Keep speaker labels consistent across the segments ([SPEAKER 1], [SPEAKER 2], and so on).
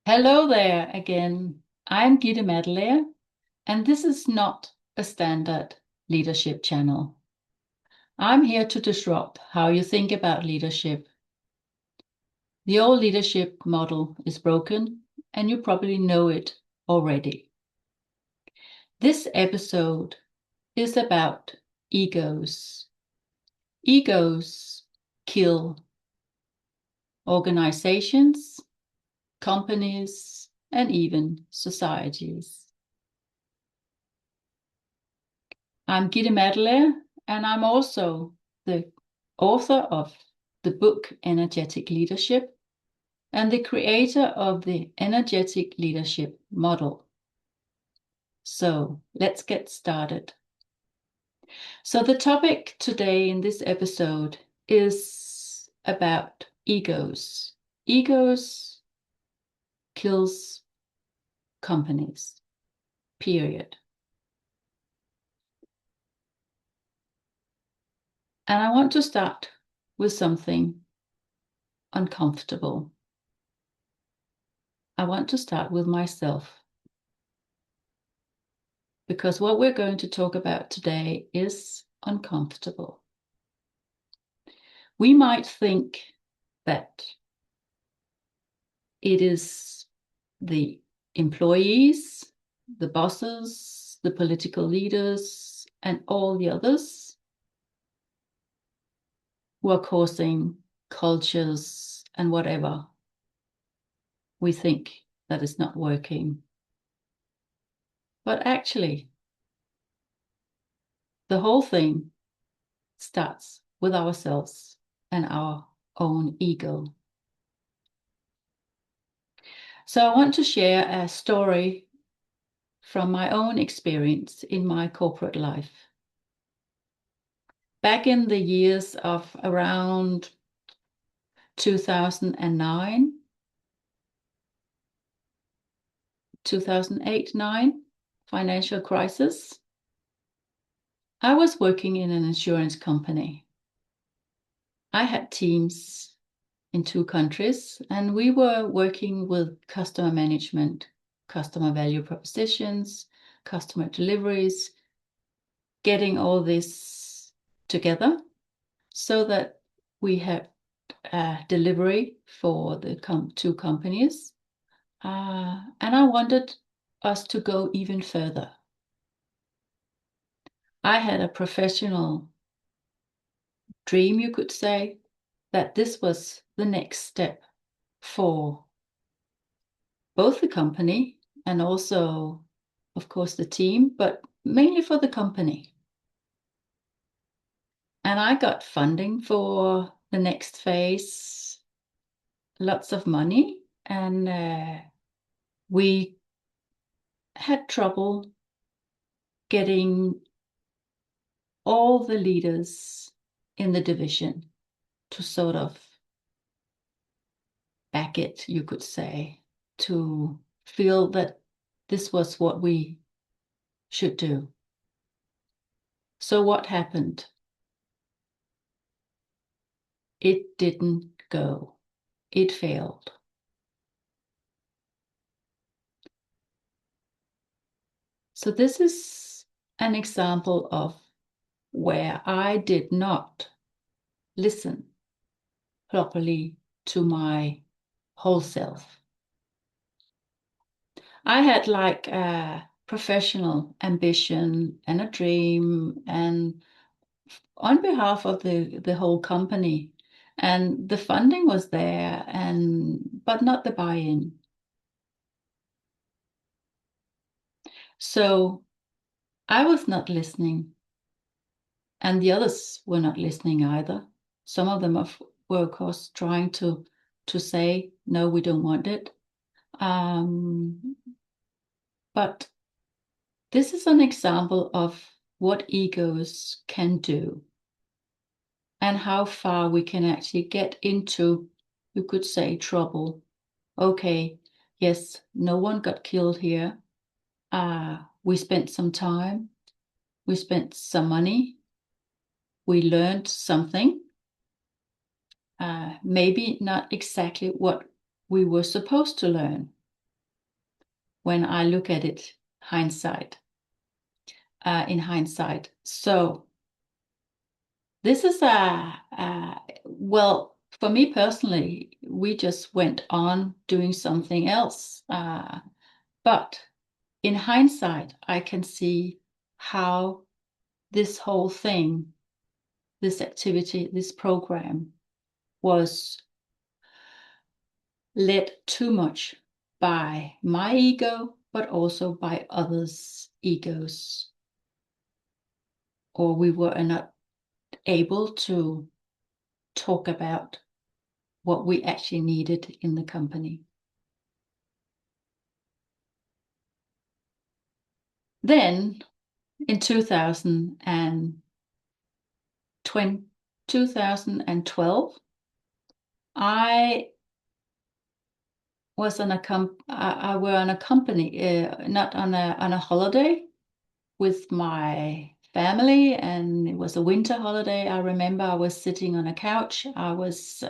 [SPEAKER 1] Hello there again. I'm Gitte Madelair, and this is not a standard leadership channel. I'm here to disrupt how you think about leadership. The old leadership model is broken, and you probably know it already. This episode is about egos. Egos kill organizations, companies, and even societies. I'm Gitte Madelair, and I'm also the author of the book Energetic Leadership and the creator of the Energetic Leadership Model. So let's get started. So the topic today in this episode is about egos. Egos kills companies, period. And I want to start with something uncomfortable. I want to start with myself because what we're going to talk about today is uncomfortable. We might think that it is the employees, the bosses, the political leaders, and all the others who are causing cultures and whatever we think that is not working. But actually, the whole thing starts with ourselves and our own ego. So I want to share a story from my own experience in my corporate life. Back in the years of around 2009, 2008-9 financial crisis, I was working in an insurance company. I had teams in 2 countries, and we were working with customer management, customer value propositions, customer deliveries, getting all this together so that we had delivery for the 2 companies. And I wanted us to go even further. I had a professional dream, you could say, that this was the next step for both the company and also, of course, the team, but mainly for the company. And I got funding for the next phase, lots of money, and we had trouble getting all the leaders in the division to sort of back it, you could say, to feel that this was what we should do. So what happened? It didn't go. It failed. So this is an example of where I did not listen properly to my whole self. I had like a professional ambition and a dream, and on behalf of the whole company, and the funding was there, and but not the buy-in. So I was not listening, and the others were not listening either. Some of them were, of course, trying to say, no, we don't want it. But this is an example of what egos can do and how far we can actually get into, you could say, trouble. Okay, yes, no one got killed here. We spent some time, we spent some money, we learned something. Maybe not exactly what we were supposed to learn, when I look at it in hindsight. So this is well, for me personally, we just went on doing something else. But in hindsight, I can see how this whole thing, this activity, this program was led too much by my ego, but also by others' egos. Or we were not able to talk about what we actually needed in the company. Then in 2012, I was on I were on a company, not on a holiday with my family, and it was a winter holiday. I remember I was sitting on a couch. I was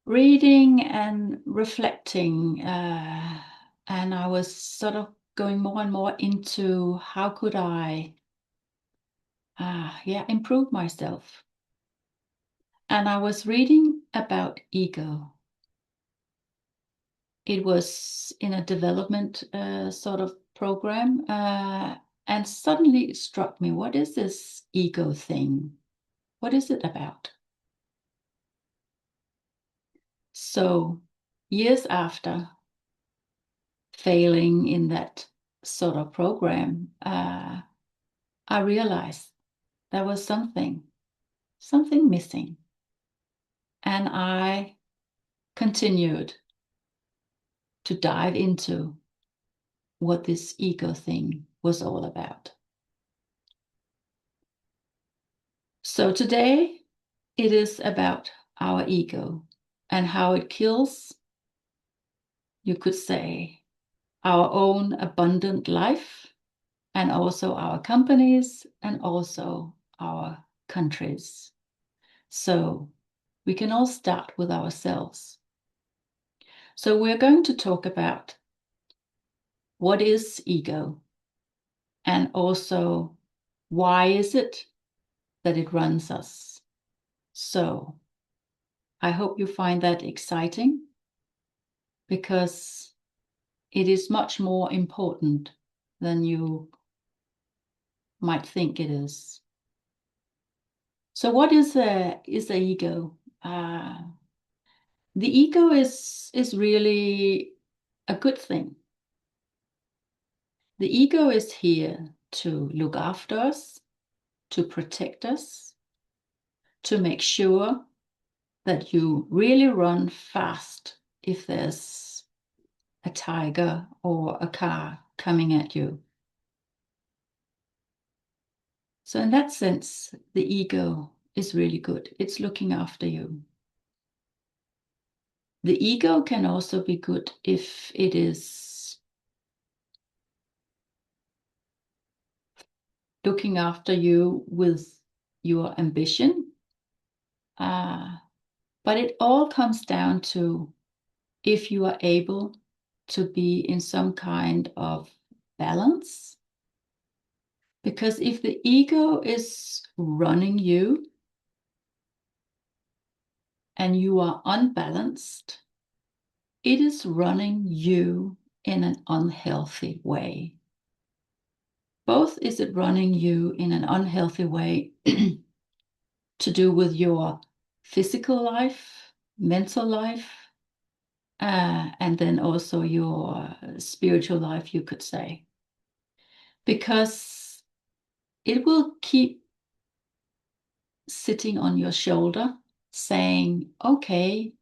[SPEAKER 1] reading and reflecting, and I was sort of going more and more into how could I, improve myself. And I was reading about ego. It was in a development sort of program, and suddenly it struck me, what is this ego thing? What is it about? So, years after failing in that sort of program, I realized there was something missing. And I continued to dive into what this ego thing was all about. So today it is about our ego and how it kills, you could say, our own abundant life, and also our companies, and also our countries. So we can all start with ourselves. So we're going to talk about what is ego, and also why is it that it runs us. So I hope you find that exciting, because it is much more important than you might think it is. So what is the ego? The ego is really a good thing. The ego is here to look after us, to protect us, to make sure that you really run fast if there's a tiger or a car coming at you. So in that sense, the ego is really good. It's looking after you. The ego can also be good if it is looking after you with your ambition. But it all comes down to if you are able to be in some kind of balance. Because if the ego is running you and you are unbalanced, it is running you in an unhealthy way. Both is it running you in an unhealthy way to do with your physical life, mental life, and then also your spiritual life, you could say. Because it will keep sitting on your shoulder saying, okay,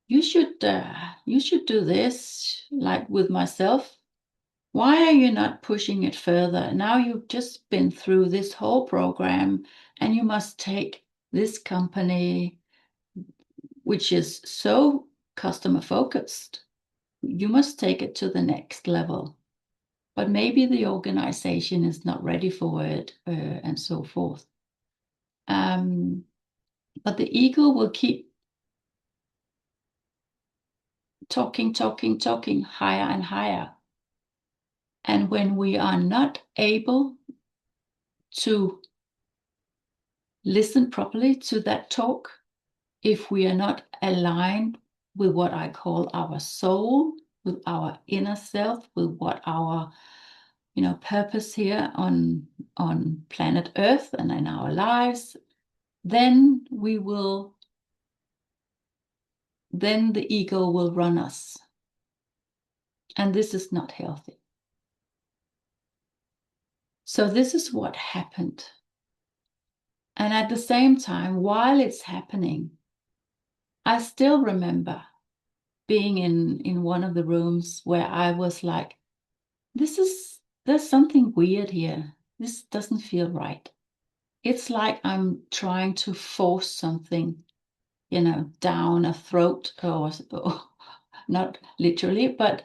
[SPEAKER 1] you should do this, like with myself. Why are you not pushing it further? Now you've just been through this whole program, and you must take this company, which is so customer focused. You must take it to the next level. But maybe the organization is not ready for it, and so forth. But the ego will keep talking higher and higher. And when we are not able to listen properly to that talk, if we are not aligned with what I call our soul, with our inner self, with what our purpose here on planet Earth and in our lives, then the ego will run us. And this is not healthy. So this is what happened. And at the same time, while it's happening, I still remember being in one of the rooms where I was like, there's something weird here. This doesn't feel right. It's like I'm trying to force something, down a throat, or not literally, but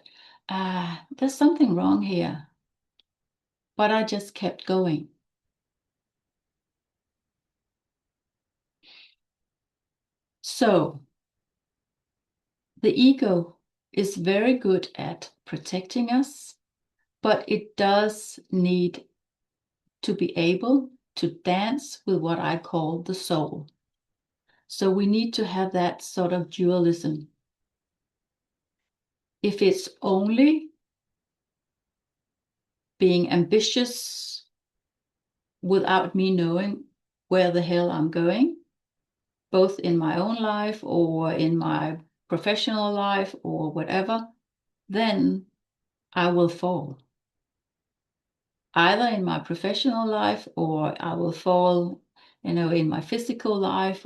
[SPEAKER 1] there's something wrong here. But I just kept going. So the ego is very good at protecting us, but it does need to be able to dance with what I call the soul. So we need to have that sort of dualism. If it's only being ambitious without me knowing where the hell I'm going, both in my own life or in my professional life or whatever, then I will fall. Either in my professional life, or I will fall, in my physical life,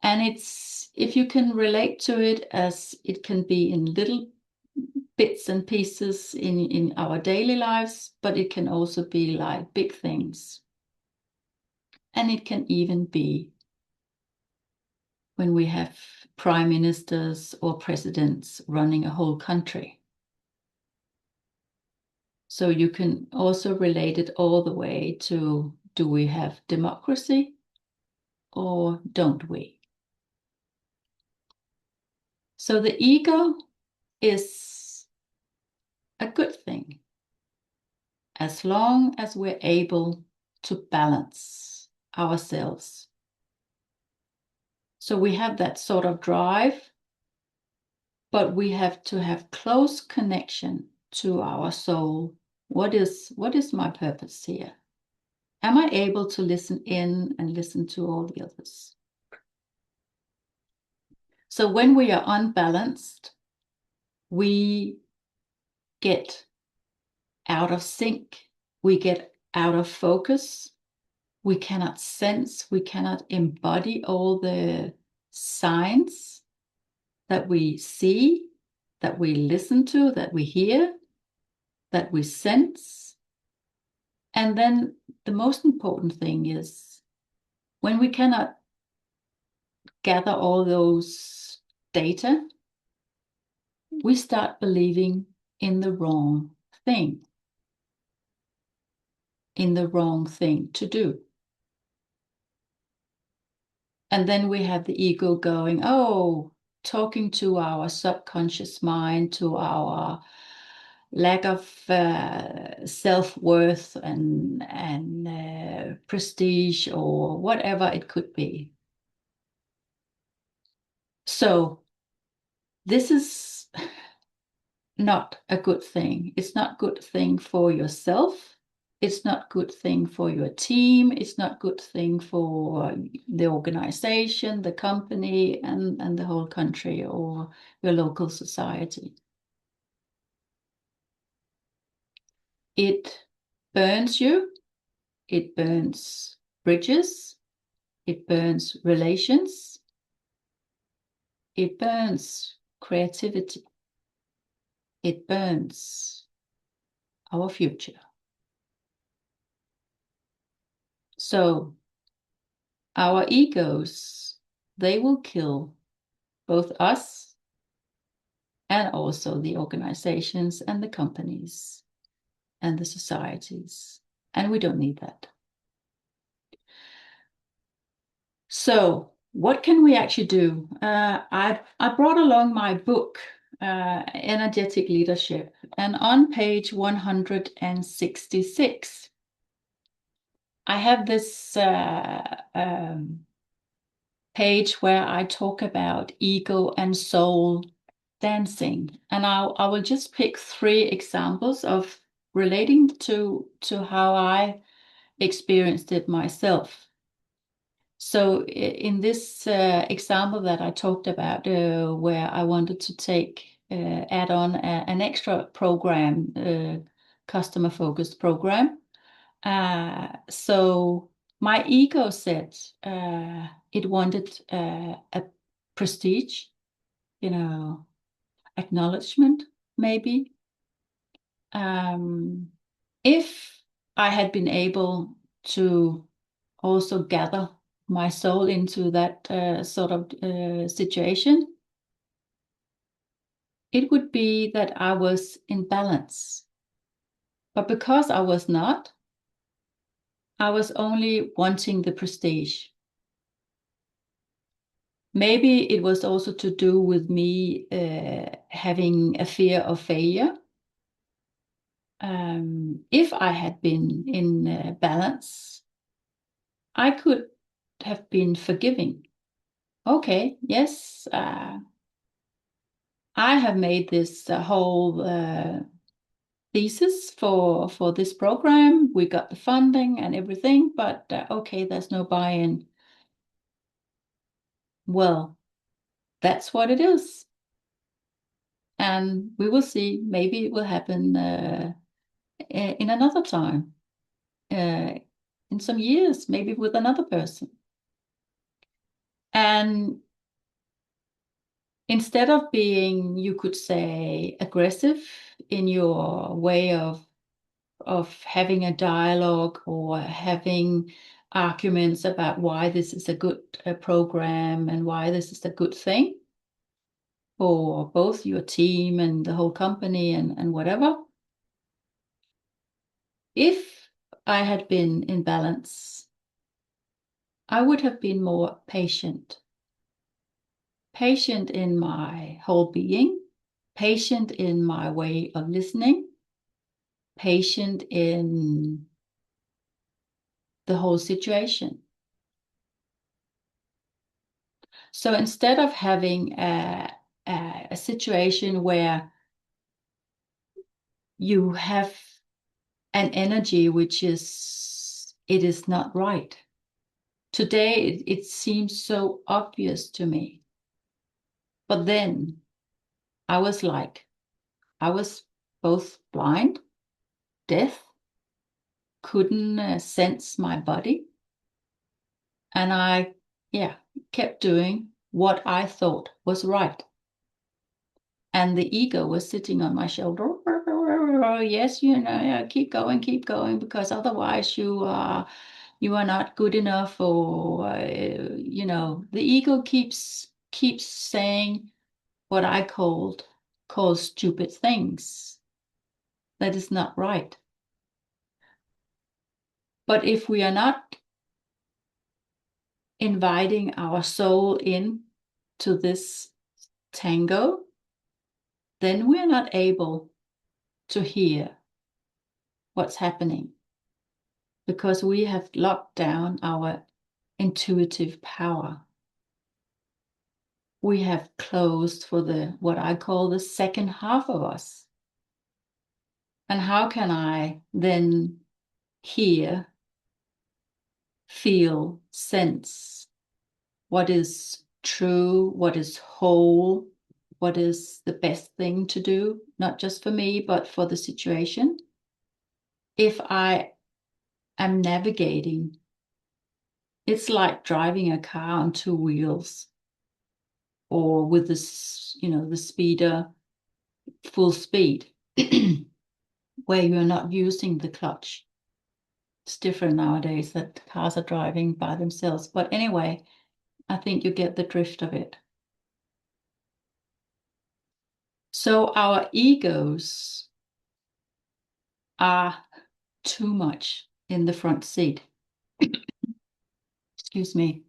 [SPEAKER 1] and it's, if you can relate to it, as it can be in little bits and pieces in our daily lives, but it can also be like big things. And it can even be when we have prime ministers or presidents running a whole country. So you can also relate it all the way to, do we have democracy or don't we? So the ego is a good thing as long as we're able to balance ourselves. So we have that sort of drive, but we have to have close connection to our soul. What is my purpose here? Am I able to listen in and listen to all the others? So when we are unbalanced, we get out of sync, we get out of focus, we cannot sense, we cannot embody all the signs that we see, that we listen to, that we hear, that we sense. And then the most important thing is, when we cannot gather all those data, we start believing in the wrong thing, in the wrong thing to do. And then we have the ego going, oh, talking to our subconscious mind, to our lack of self-worth and prestige, or whatever it could be. So this is not a good thing. It's not a good thing for yourself. It's not a good thing for your team. It's not a good thing for the organization, the company, and the whole country or your local society. It burns you. It burns bridges. It burns relations. It burns creativity. It burns our future. So our egos, they will kill both us and also the organizations and the companies and the societies. And we don't need that. So what can we actually do? I brought along my book, energetic leadership. And on page 166, I have this page where I talk about ego and soul dancing. And I will just pick 3 examples of relating to how I experienced it myself. So in this example that I talked about, where I wanted to add on an extra program, customer-focused program. So my ego said it wanted a prestige, acknowledgement, maybe. If I had been able to also gather my soul into that sort of situation, it would be that I was in balance. But because I was not, I was only wanting the prestige. Maybe it was also to do with me having a fear of failure. If I had been in balance, I could have been forgiving. Okay, yes, I have made this whole thesis for this program. We got the funding and everything, but okay, there's no buy-in. Well, that's what it is. And we will see. Maybe it will happen in another time, in some years, maybe with another person. And instead of being, you could say, aggressive in your way of having a dialogue or having arguments about why this is a good program and why this is a good thing for both your team and the whole company and whatever. If I had been in balance, I would have been more patient. Patient in my whole being, patient in my way of listening, patient in the whole situation. So instead of having a situation where you have an energy which it is not right. Today it seems so obvious to me. But then I was both blind, deaf, couldn't sense my body. And I kept doing what I thought was right. And the ego was sitting on my shoulder. Yes, keep going, because otherwise you are not good enough, or the ego keeps saying what I call stupid things. That is not right. But if we are not inviting our soul in to this tango, then we are not able to hear what's happening, because we have locked down our intuitive power. We have closed for what I call the second half of us. And how can I then hear, feel, sense what is true, what is whole, what is the best thing to do, not just for me, but for the situation? If I am navigating, it's like driving a car on 2 wheels, or with this, the speeder, full speed, where you're not using the clutch. It's different nowadays that cars are driving by themselves. But anyway, I think you get the drift of it. So our egos are too much in the front seat. Excuse me.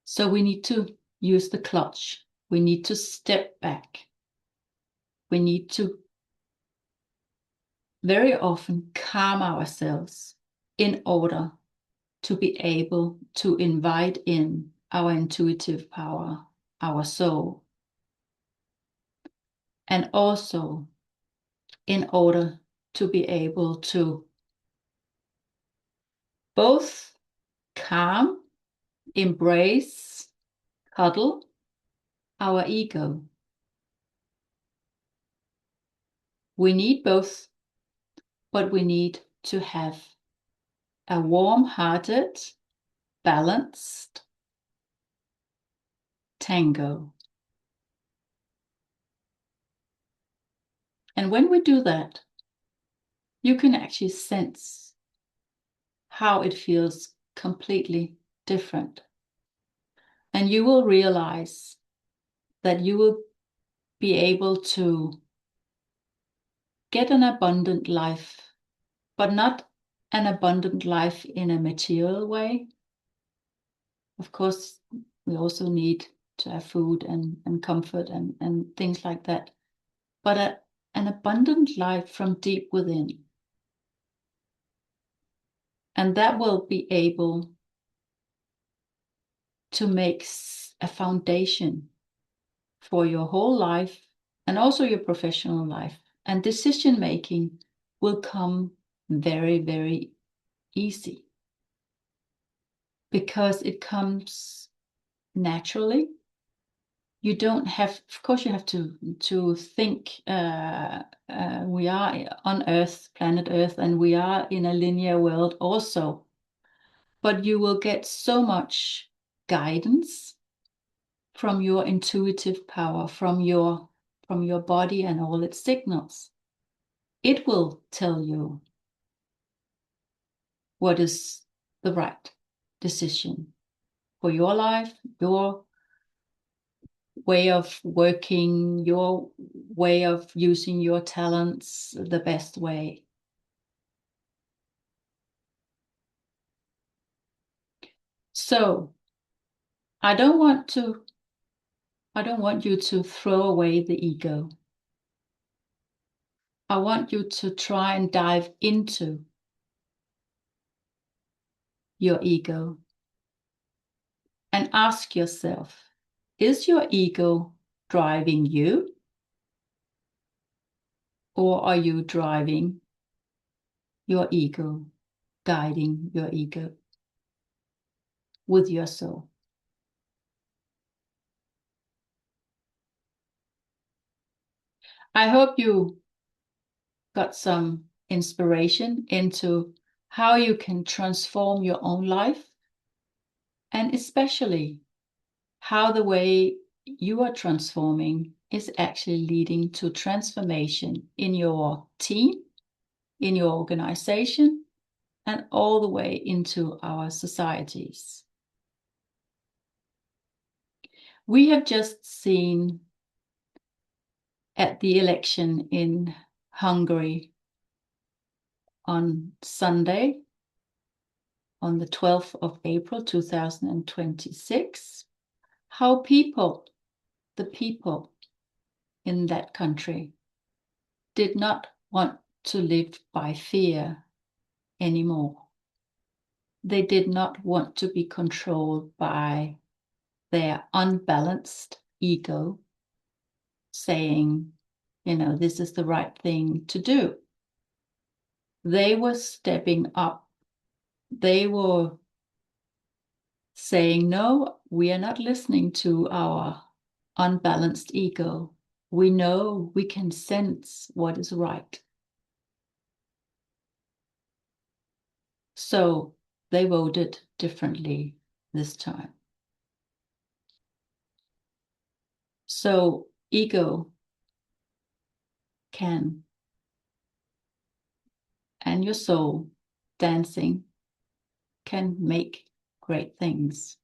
[SPEAKER 1] So we need to use the clutch. We need to step back. we need to very often calm ourselves in order to be able to invite in our intuitive power, our soul, and also in order to be able to both calm, embrace, cuddle our ego. We need both, but we need to have a warm-hearted, balanced tango. And when we do that, you can actually sense how it feels completely different. And you will realize that you will be able to get an abundant life, but not an abundant life in a material way. Of course, we also need to have food and comfort and things like that. But an abundant life from deep within. And that will be able to make a foundation for your whole life and also your professional life. And decision making will come very, very easy because it comes naturally. You don't have, of course, you have to think. We are on Earth, planet Earth, and we are in a linear world also. But you will get so much guidance from your intuitive power, from your body and all its signals. It will tell you what is the right decision for your life, your way of working, your way of using your talents the best way. So I don't want you to throw away the ego. I want you to try and dive into your ego and ask yourself, is your ego driving you? Or are you driving your ego, guiding your ego with your soul? I hope you got some inspiration into how you can transform your own life, and especially how the way you are transforming is actually leading to transformation in your team, in your organization, and all the way into our societies. We have just seen at the election in Hungary on Sunday, on the 12th of April 2026, how the people in that country did not want to live by fear anymore. They did not want to be controlled by their unbalanced ego saying, this is the right thing to do. They were stepping up. They were saying, no, we are not listening to our unbalanced ego. We know, we can sense what is right. So they voted differently this time. So ego can, and your soul dancing can make great things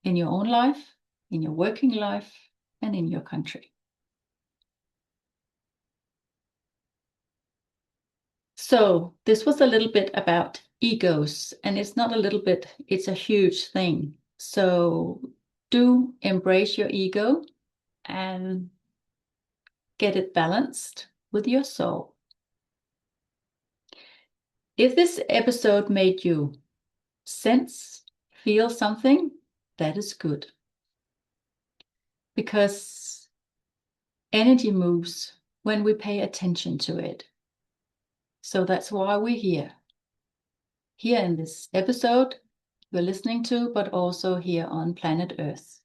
[SPEAKER 1] in your own life, in your working life, and in your country. So this was a little bit about egos, and it's not a little bit, it's a huge thing. So do embrace your ego and get it balanced with your soul. If this episode made you sense, feel something, that is good. Because energy moves when we pay attention to it. So that's why we're here. Here in this episode you're listening to, but also here on planet Earth.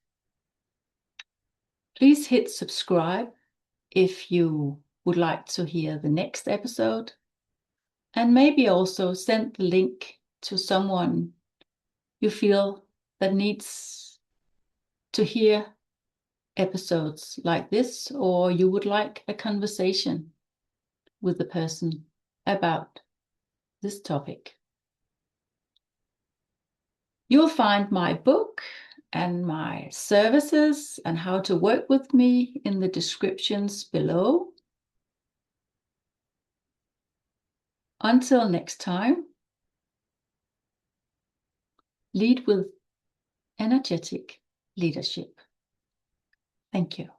[SPEAKER 1] Please hit subscribe if you would like to hear the next episode. And maybe also send the link to someone you feel that needs to hear episodes like this, or you would like a conversation with the person about this topic. You'll find my book and my services and how to work with me in the descriptions below. Until next time, lead with energetic leadership. Thank you.